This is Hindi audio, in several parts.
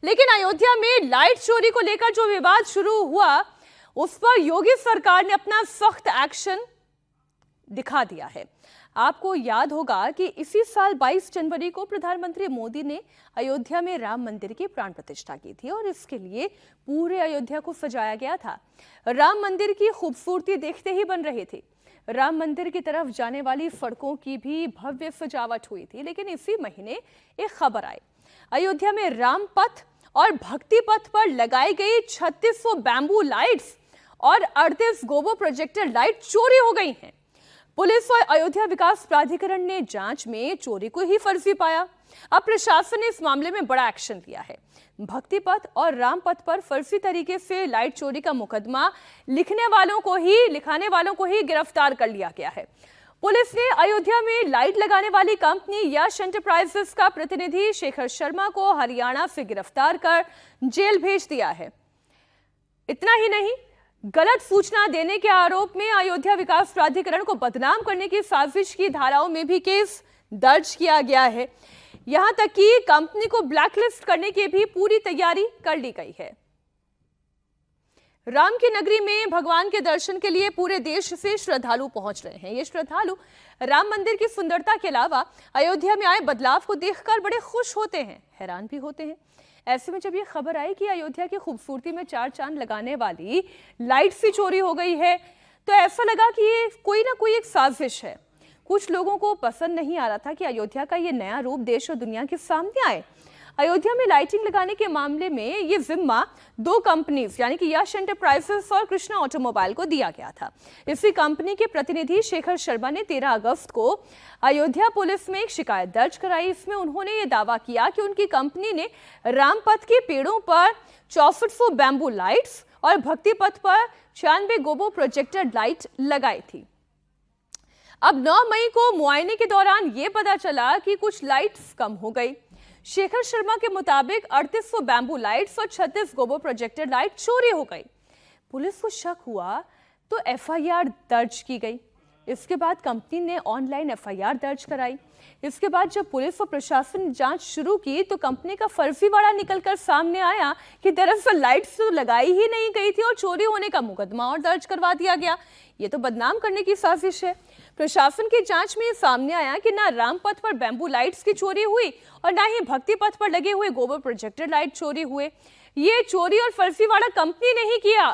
लेकिन अयोध्या में लाइट चोरी को लेकर जो विवाद शुरू हुआ उस पर योगी सरकार ने अपना सख्त एक्शन दिखा दिया है। आपको याद होगा कि इसी साल 22 जनवरी को प्रधानमंत्री मोदी ने अयोध्या में राम मंदिर की प्राण प्रतिष्ठा की थी और इसके लिए पूरे अयोध्या को सजाया गया था। राम मंदिर की खूबसूरती देखते ही बन रही थी। राम मंदिर की तरफ जाने वाली सड़कों की भी भव्य सजावट हुई थी। लेकिन इसी महीने एक खबर आई, अयोध्या में राम पथ और भक्ति पथ पर लगाई गई 3600 बैम्बू लाइट्स और 38 गोबो प्रोजेक्टर लाइट चोरी हो गई हैं। पुलिस और अयोध्या विकास प्राधिकरण ने जांच में चोरी को ही फर्जी पाया। अब प्रशासन ने इस मामले में बड़ा एक्शन लिया है। भक्ति पथ और राम पथ पर फर्जी तरीके से लाइट चोरी का मुकदमा लिखाने वालों को ही गिरफ्तार कर लिया गया है। पुलिस ने अयोध्या में लाइट लगाने वाली कंपनी यश एंटरप्राइजेस का प्रतिनिधि शेखर शर्मा को हरियाणा से गिरफ्तार कर जेल भेज दिया है। इतना ही नहीं, गलत सूचना देने के आरोप में अयोध्या विकास प्राधिकरण को बदनाम करने की साजिश की धाराओं में भी केस दर्ज किया गया है। यहां तक कि कंपनी को ब्लैकलिस्ट करने की भी पूरी तैयारी कर ली गई है। राम की नगरी में भगवान के दर्शन के लिए पूरे देश से श्रद्धालु पहुंच रहे हैं। ये श्रद्धालु राम मंदिर की सुंदरता के अलावा अयोध्या में आए बदलाव को देखकर बड़े खुश होते हैं, हैरान भी होते हैं। ऐसे में जब ये खबर आई कि अयोध्या की खूबसूरती में चार चांद लगाने वाली लाइट्स ही चोरी हो गई है, तो ऐसा लगा कि ये कोई ना कोई एक साजिश है। कुछ लोगों को पसंद नहीं आ रहा था कि अयोध्या का ये नया रूप देश और दुनिया के सामने आए। अयोध्या में लाइटिंग लगाने के मामले में ये जिम्मा दो कंपनीज यानी कि यश एंटरप्राइजेस और कृष्णा ऑटोमोबाइल को दिया गया था। इसी कंपनी के प्रतिनिधि शेखर शर्मा ने 13 अगस्त को अयोध्या पुलिस में एक शिकायत दर्ज कराई। इसमें उन्होंने ये दावा किया कि उनकी कंपनी ने रामपथ के पेड़ों पर 6400 बैम्बू लाइट्स और भक्ति पथ पर 96 गोबो प्रोजेक्टर लाइट लगाई थी। अब 9 मई को मुआयने के दौरान ये पता चला कि कुछ लाइट्स कम हो गई। शेखर शर्मा के मुताबिक 3800 बैम्बू लाइट्स और 36 गोबो प्रोजेक्टर लाइट चोरी हो गई। पुलिस को शक हुआ तो एफआईआर दर्ज की गई। इसके बाद कंपनी ने ऑनलाइन एफआईआर दर्ज कराई। इसके बाद जब पुलिस और प्रशासन ने जांच शुरू की तो कंपनी का फर्जीवाड़ा निकलकर सामने आया कि दरअसल लाइट्स तो लगाई ही नहीं गई थी और चोरी होने का मुकदमा और दर्ज करवा दिया गया। ये तो बदनाम करने की साजिश है। प्रशासन की जांच में सामने आया कि ना राम पथ पर बैम्बू लाइट्स की चोरी हुई और ना ही भक्ति पथ पर लगे हुए गोबर प्रोजेक्टर लाइट चोरी हुए। ये चोरी और फर्जीवाड़ा कंपनी ने ही किया।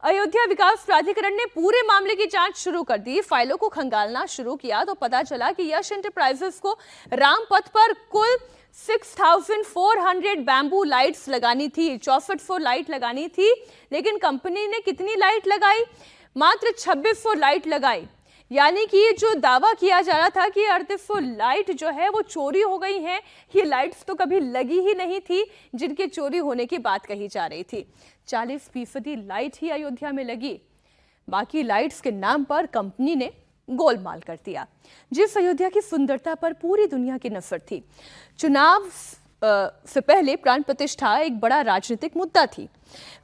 अयोध्या विकास प्राधिकरण ने पूरे मामले की जांच शुरू कर दी। फाइलों को खंगालना शुरू किया तो पता चला कि यश एंटरप्राइजेस को राम पथ पर कुल 6400 बैम्बू लाइट्स लगानी थी, 6400 लाइट लगानी थी। लेकिन कंपनी ने कितनी लाइट लगाई? मात्र 2600 लाइट लगाई। यानी कि जो दावा किया जा रहा था कि 3800 लाइट जो है वो चोरी हो गई हैं, ये लाइट्स तो कभी लगी ही नहीं थी जिनके चोरी होने की बात कही जा रही थी। 40% लाइट ही अयोध्या में लगी। बाकी लाइट्स के नाम पर कंपनी ने गोलमाल कर दिया। जिस अयोध्या की सुंदरता पर पूरी दुनिया की नजर थी, चुनाव से पहले प्राण प्रतिष्ठा एक बड़ा राजनीतिक मुद्दा थी।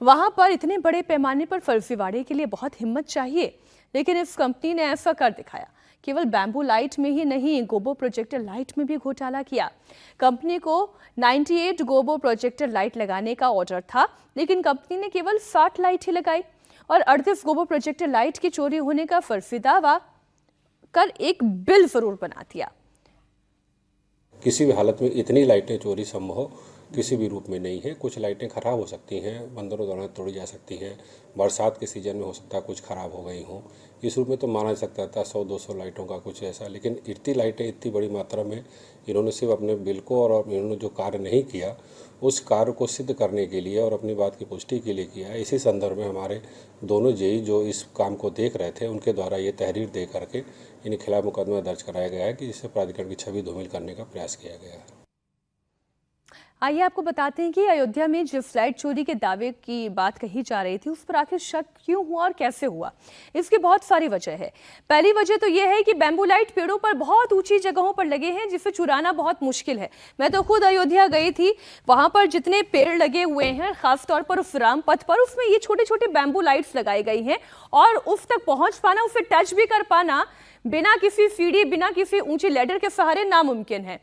वहां पर इतने बड़े पैमाने पर फर्जीवाड़े के लिए बहुत हिम्मत चाहिए, लेकिन इस कंपनी ने ऐसा कर दिखाया। केवल बैम्बू लाइट में ही नहीं, गोबो प्रोजेक्टर लाइट में भी घोटाला किया। कंपनी को 98 गोबो प्रोजेक्टर लाइट लगाने का ऑर्डर था, लेकिन कंपनी ने केवल 60 लाइट ही लगाई और 38 गोबो प्रोजेक्टर लाइट की चोरी होने का फर्जी दावा कर एक बिल जरूर बना दिया। किसी भी हालत में इतनी लाइटें चोरी संभव किसी भी रूप में नहीं है। कुछ लाइटें खराब हो सकती हैं, बंदरों द्वारा तोड़ी जा सकती हैं, बरसात के सीजन में हो सकता है कुछ खराब हो गई हों। इस रूप में तो माना जा सकता था 100-200 लाइटों का कुछ ऐसा, लेकिन इतनी लाइटें इतनी बड़ी मात्रा में इन्होंने सिर्फ अपने बिल को और इन्होंने जो कार्य नहीं किया उस कार्य को सिद्ध करने के लिए और अपनी बात की पुष्टि के लिए किया। इसी संदर्भ में हमारे दोनों जेई जो इस काम को देख रहे थे उनके द्वारा ये तहरीर दे करके इनके खिलाफ मुकदमा दर्ज कराया गया है कि जिससे प्राधिकरण की छवि धूमिल करने का प्रयास किया गया है। आइए आपको बताते हैं कि अयोध्या में जिस लाइट चोरी के दावे की बात कही जा रही थी उस पर आखिर शक क्यों हुआ और कैसे हुआ। इसकी बहुत सारी वजह है। पहली वजह तो यह है कि बैम्बू लाइट पेड़ों पर बहुत ऊंची जगहों पर लगे हैं जिसे चुराना बहुत मुश्किल है। मैं तो खुद अयोध्या गई थी, वहां पर जितने पेड़ लगे हुए हैं खासतौर पर उस राम पथ पर, उसमें ये छोटे छोटे बैम्बू लाइट्स लगाई गई हैं और उस तक पहुंच पाना, उसे टच भी कर पाना बिना किसी सीढ़ी, बिना किसी ऊंची लैडर के सहारे नामुमकिन है।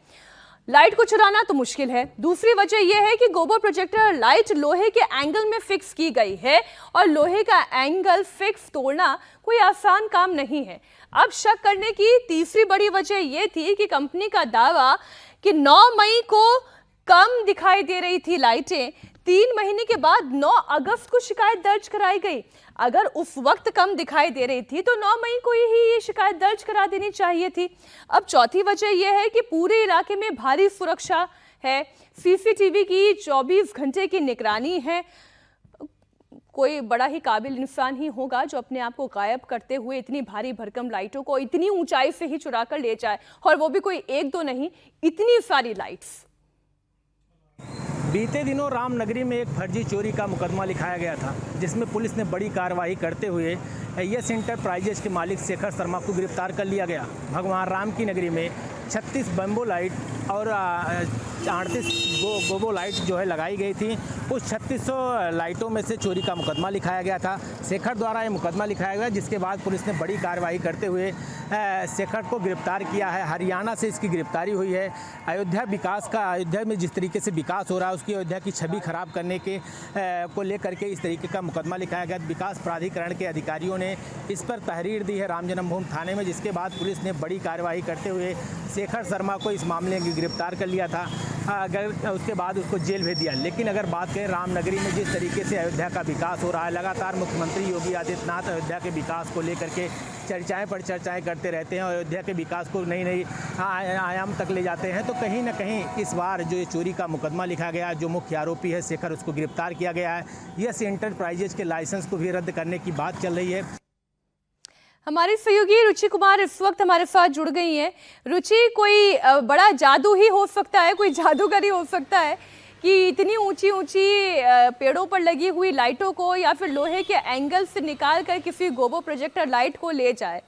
लाइट को चुराना तो मुश्किल है। दूसरी वजह यह है कि गोबर प्रोजेक्टर लाइट लोहे के एंगल में फिक्स की गई है और लोहे का एंगल फिक्स तोड़ना कोई आसान काम नहीं है। अब शक करने की तीसरी बड़ी वजह यह थी कि कंपनी का दावा कि 9 मई को कम दिखाई दे रही थी लाइटें, 3 महीने के बाद 9 अगस्त को शिकायत दर्ज कराई गई। अगर उस वक्त कम दिखाई दे रही थी तो 9 मई को ही ये शिकायत दर्ज करा देनी चाहिए थी। अब चौथी वजह यह है कि पूरे इलाके में भारी सुरक्षा है, सीसीटीवी की 24 घंटे की निगरानी है। कोई बड़ा ही काबिल इंसान ही होगा जो अपने आप को गायब करते हुए इतनी भारी भरकम लाइटों को इतनी ऊंचाई से ही चुरा कर ले जाए, और वो भी कोई एक दो नहीं, इतनी सारी लाइट्स। बीते दिनों रामनगरी में एक फर्जी चोरी का मुकदमा लिखाया गया था, जिसमें पुलिस ने बड़ी कार्रवाई करते हुए यस इंटरप्राइजेज के मालिक शेखर शर्मा को गिरफ्तार कर लिया गया। भगवान राम की नगरी में 36 बम्बो लाइट और 38 गोबो लाइट जो है लगाई गई थी। उस 3600 लाइटों में से चोरी का मुकदमा लिखाया गया था। शेखर द्वारा ये मुकदमा लिखाया गया, जिसके बाद पुलिस ने बड़ी कार्रवाई करते हुए शेखर को गिरफ्तार किया है। हरियाणा से इसकी गिरफ्तारी हुई है। अयोध्या में जिस तरीके से विकास हो रहा है, उसकी अयोध्या की छवि खराब करने के को लेकर के इस तरीके का मुकदमा लिखाया गया। विकास प्राधिकरण के अधिकारियों ने इस पर तहरीर दी है राम जन्मभूमि थाने में, जिसके बाद पुलिस ने बड़ी कार्रवाई करते हुए शेखर शर्मा को इस मामले में गिरफ्तार कर लिया था। अगर उसके बाद उसको जेल भेज दिया। लेकिन अगर बात करें रामनगरी में जिस तरीके से अयोध्या का विकास हो रहा है, लगातार मुख्यमंत्री योगी आदित्यनाथ अयोध्या के विकास को लेकर के चर्चाएं पर चर्चाएं करते रहते हैं और अयोध्या के विकास को नई नई आयाम तक ले जाते हैं। तो कहीं ना कहीं इस बार जो ये चोरी का मुकदमा लिखा गया, जो मुख्य आरोपी है शेखर, उसको गिरफ्तार किया गया है। यस इंटरप्राइजेज के लाइसेंस को भी रद्द करने की बात चल रही है। हमारी सहयोगी रुचि कुमार इस वक्त हमारे साथ जुड़ गई हैं। रुचि, कोई बड़ा जादू ही हो सकता है, कोई जादूगर ही हो सकता है कि इतनी ऊंची ऊंची पेड़ों पर लगी हुई लाइटों को या फिर लोहे के एंगल से निकाल कर किसी गोबो प्रोजेक्टर लाइट को ले जाए।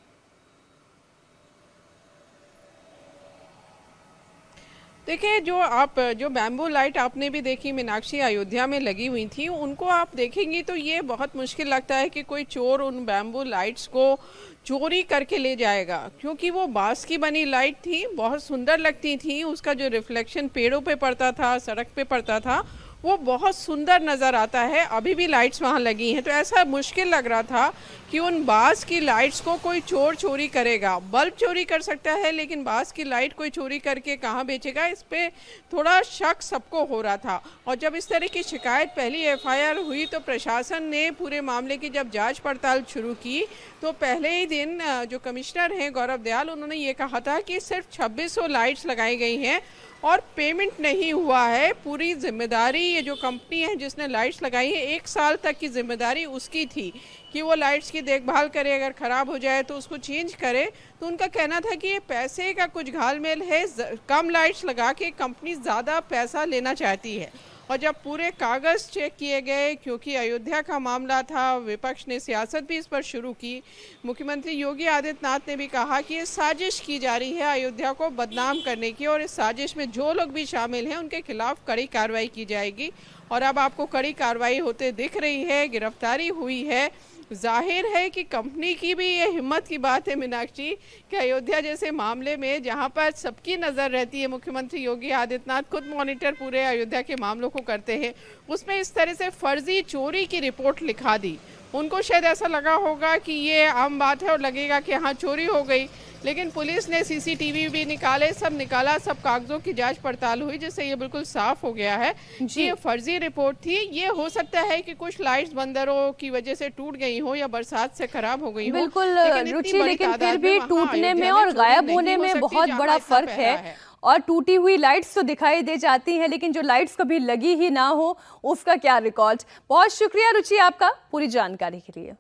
देखिए, जो बैम्बू लाइट आपने भी देखी मीनाक्षी, अयोध्या में लगी हुई थी, उनको आप देखेंगी तो ये बहुत मुश्किल लगता है कि कोई चोर उन बैम्बू लाइट्स को चोरी करके ले जाएगा, क्योंकि वो बांस की बनी लाइट थी, बहुत सुंदर लगती थी। उसका जो रिफ्लेक्शन पेड़ों पे पड़ता था, सड़क पे पड़ता था, वो बहुत सुंदर नज़र आता है। अभी भी लाइट्स वहाँ लगी हैं, तो ऐसा मुश्किल लग रहा था कि उन बांस की लाइट्स को कोई चोर चोरी करेगा। बल्ब चोरी कर सकता है, लेकिन बांस की लाइट कोई चोरी करके कहाँ बेचेगा, इस पे थोड़ा शक सबको हो रहा था। और जब इस तरह की शिकायत, पहली एफआईआर हुई, तो प्रशासन ने पूरे मामले की जब जांच पड़ताल शुरू की, तो पहले ही दिन जो कमिश्नर हैं गौरव दयाल, उन्होंने ये कहा था कि सिर्फ 2600 लाइट्स लगाई गई हैं और पेमेंट नहीं हुआ है। पूरी जिम्मेदारी ये जो कंपनी है जिसने लाइट्स लगाई है, 1 साल तक की जिम्मेदारी उसकी थी कि वो लाइट्स की देखभाल करे, अगर ख़राब हो जाए तो उसको चेंज करे। तो उनका कहना था कि ये पैसे का कुछ घालमेल है, कम लाइट्स लगा के कंपनी ज़्यादा पैसा लेना चाहती है। और जब पूरे कागज़ चेक किए गए, क्योंकि अयोध्या का मामला था, विपक्ष ने सियासत भी इस पर शुरू की। मुख्यमंत्री योगी आदित्यनाथ ने भी कहा कि ये साजिश की जा रही है अयोध्या को बदनाम करने की, और इस साजिश में जो लोग भी शामिल हैं उनके खिलाफ कड़ी कार्रवाई की जाएगी। और अब आपको कड़ी कार्रवाई होते दिख रही है, गिरफ्तारी हुई है। जाहिर है कि कंपनी की भी ये हिम्मत की बात है मीनाक्षी, कि अयोध्या जैसे मामले में जहां पर सबकी नज़र रहती है, मुख्यमंत्री योगी आदित्यनाथ खुद मॉनिटर पूरे अयोध्या के मामलों को करते हैं, उसमें इस तरह से फर्जी चोरी की रिपोर्ट लिखा दी। उनको शायद ऐसा लगा होगा कि ये आम बात है और लगेगा कि हाँ चोरी हो गई, लेकिन पुलिस ने सीसीटीवी भी निकाले, सब निकाला, सब कागजों की जांच पड़ताल हुई, जिससे ये बिल्कुल साफ हो गया है कि ये फर्जी रिपोर्ट थी। ये हो सकता है कि कुछ लाइट्स बंदरों की वजह से टूट गई हो या बरसात से खराब हो गई हो। बिल्कुल रुचि, लेकिन फिर भी टूटने में और गायब होने में बहुत बड़ा फर्क है। और टूटी हुई लाइट्स तो दिखाई दे जाती हैं, लेकिन जो लाइट्स कभी लगी ही ना हो उसका क्या रिकॉर्ड। बहुत शुक्रिया रुचि आपका पूरी जानकारी के लिए।